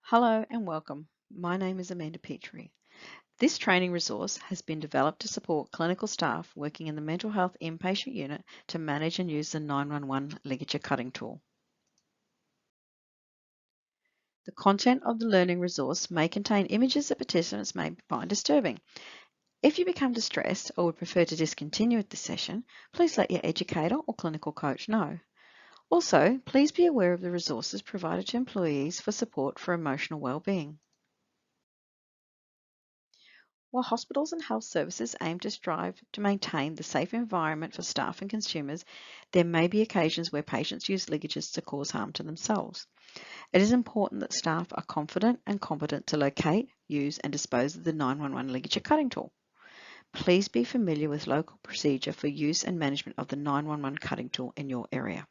Hello and welcome. My name is Amanda Petrie. This training resource has been developed to support clinical staff working in the mental health inpatient unit to manage and use the 911 ligature cutting tool. The content of the learning resource may contain images that participants may find disturbing. If you become distressed or would prefer to discontinue this session, please let your educator or clinical coach know. Also, please be aware of the resources provided to employees for support for emotional well-being. While hospitals and health services aim to strive to maintain the safe environment for staff and consumers, there may be occasions where patients use ligatures to cause harm to themselves. It is important that staff are confident and competent to locate, use and dispose of the 911 ligature cutting tool. Please be familiar with local procedure for use and management of the 911 cutting tool in your area.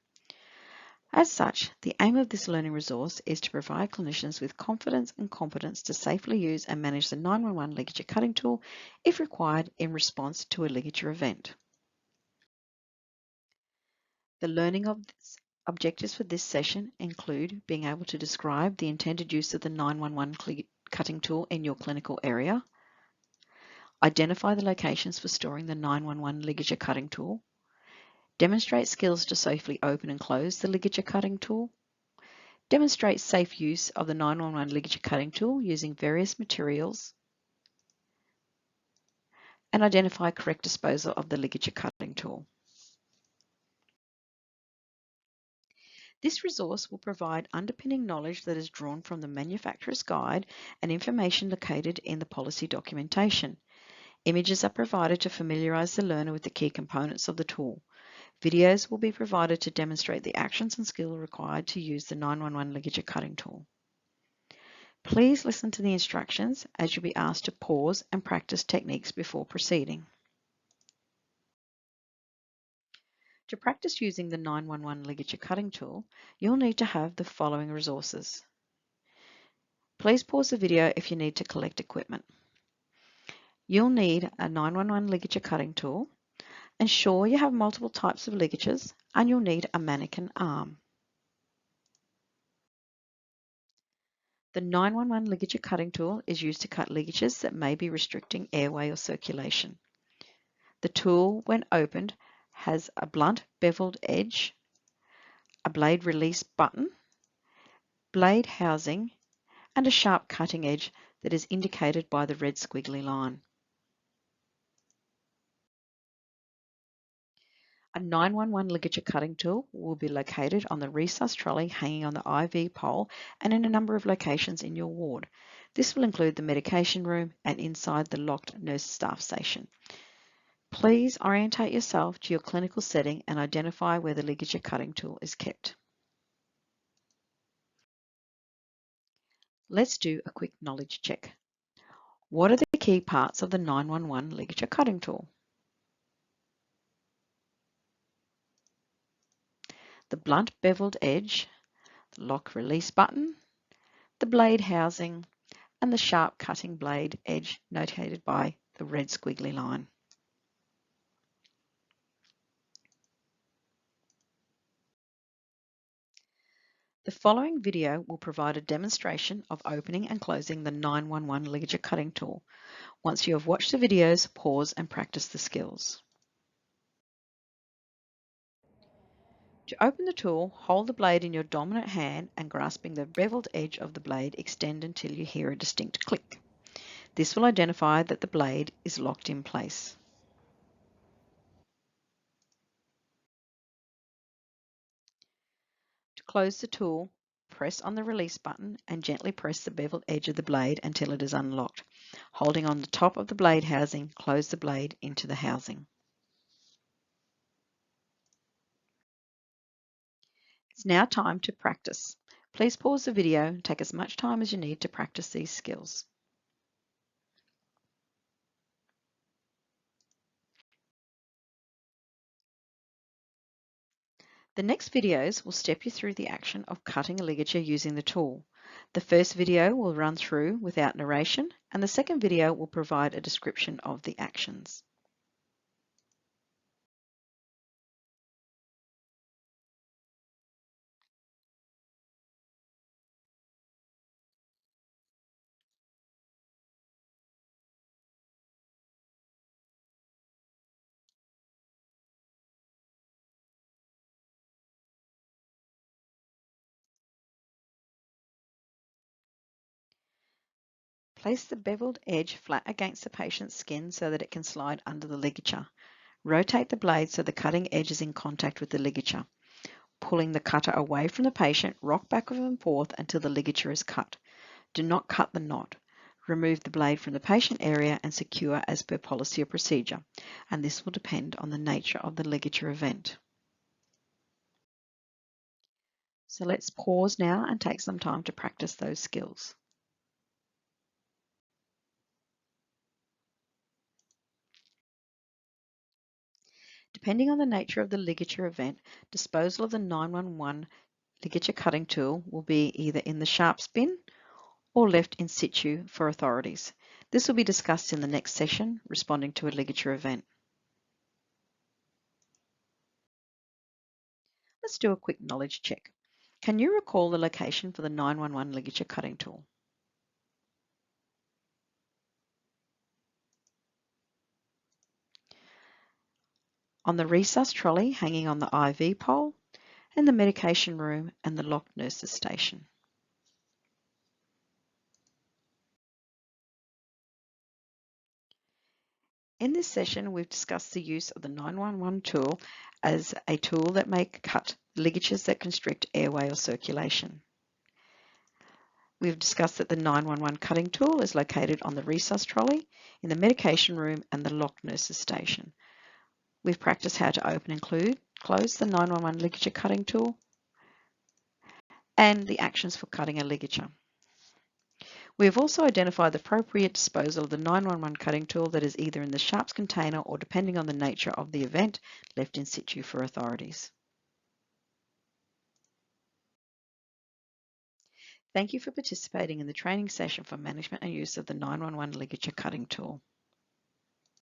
As such, the aim of this learning resource is to provide clinicians with confidence and competence to safely use and manage the 911 ligature cutting tool if required in response to a ligature event. The learning objectives for this session include being able to describe the intended use of the 911 cutting tool in your clinical area, identify the locations for storing the 911 ligature cutting tool, demonstrate skills to safely open and close the ligature cutting tool, demonstrate safe use of the 911 ligature cutting tool using various materials, and identify correct disposal of the ligature cutting tool. This resource will provide underpinning knowledge that is drawn from the manufacturer's guide and information located in the policy documentation. Images are provided to familiarise the learner with the key components of the tool. Videos will be provided to demonstrate the actions and skills required to use the 911 ligature cutting tool. Please listen to the instructions as you'll be asked to pause and practice techniques before proceeding. To practice using the 911 ligature cutting tool, you'll need to have the following resources. Please pause the video if you need to collect equipment. You'll need a 911 ligature cutting tool. Ensure you have multiple types of ligatures, and you'll need a mannequin arm. The 911 ligature cutting tool is used to cut ligatures that may be restricting airway or circulation. The tool, when opened, has a blunt beveled edge, a blade release button, blade housing, and a sharp cutting edge that is indicated by the red squiggly line. A 911 ligature cutting tool will be located on the resus trolley hanging on the IV pole and in a number of locations in your ward. This will include the medication room and inside the locked nurse staff station. Please orientate yourself to your clinical setting and identify where the ligature cutting tool is kept. Let's do a quick knowledge check. What are the key parts of the 911 ligature cutting tool? The blunt beveled edge, the lock release button, the blade housing, and the sharp cutting blade edge notated by the red squiggly line. The following video will provide a demonstration of opening and closing the 911 ligature cutting tool. Once you have watched the videos, pause and practice the skills. To open the tool, hold the blade in your dominant hand and grasping the beveled edge of the blade, extend until you hear a distinct click. This will identify that the blade is locked in place. To close the tool, press on the release button and gently press the beveled edge of the blade until it is unlocked. Holding on the top of the blade housing, close the blade into the housing. It's now time to practice. Please pause the video and take as much time as you need to practice these skills. The next videos will step you through the action of cutting a ligature using the tool. The first video will run through without narration, and the second video will provide a description of the actions. Place the beveled edge flat against the patient's skin so that it can slide under the ligature. Rotate the blade so the cutting edge is in contact with the ligature. Pulling the cutter away from the patient, rock backwards and forth until the ligature is cut. Do not cut the knot. Remove the blade from the patient area and secure as per policy or procedure, and this will depend on the nature of the ligature event. So let's pause now and take some time to practice those skills. Depending on the nature of the ligature event, disposal of the 911 ligature cutting tool will be either in the sharps bin or left in situ for authorities. This will be discussed in the next session, responding to a ligature event. Let's do a quick knowledge check. Can you recall the location for the 911 ligature cutting tool? On the resus trolley hanging on the IV pole, and the medication room and the locked nurses station. In this session, we've discussed the use of the 911 tool as a tool that may cut ligatures that constrict airway or circulation. We've discussed that the 911 cutting tool is located on the resus trolley, in the medication room and the locked nurses station. We've practiced how to open and close the 911 ligature cutting tool and the actions for cutting a ligature. We have also identified the appropriate disposal of the 911 cutting tool that is either in the sharps container or, depending on the nature of the event, left in situ for authorities. Thank you for participating in the training session for management and use of the 911 ligature cutting tool.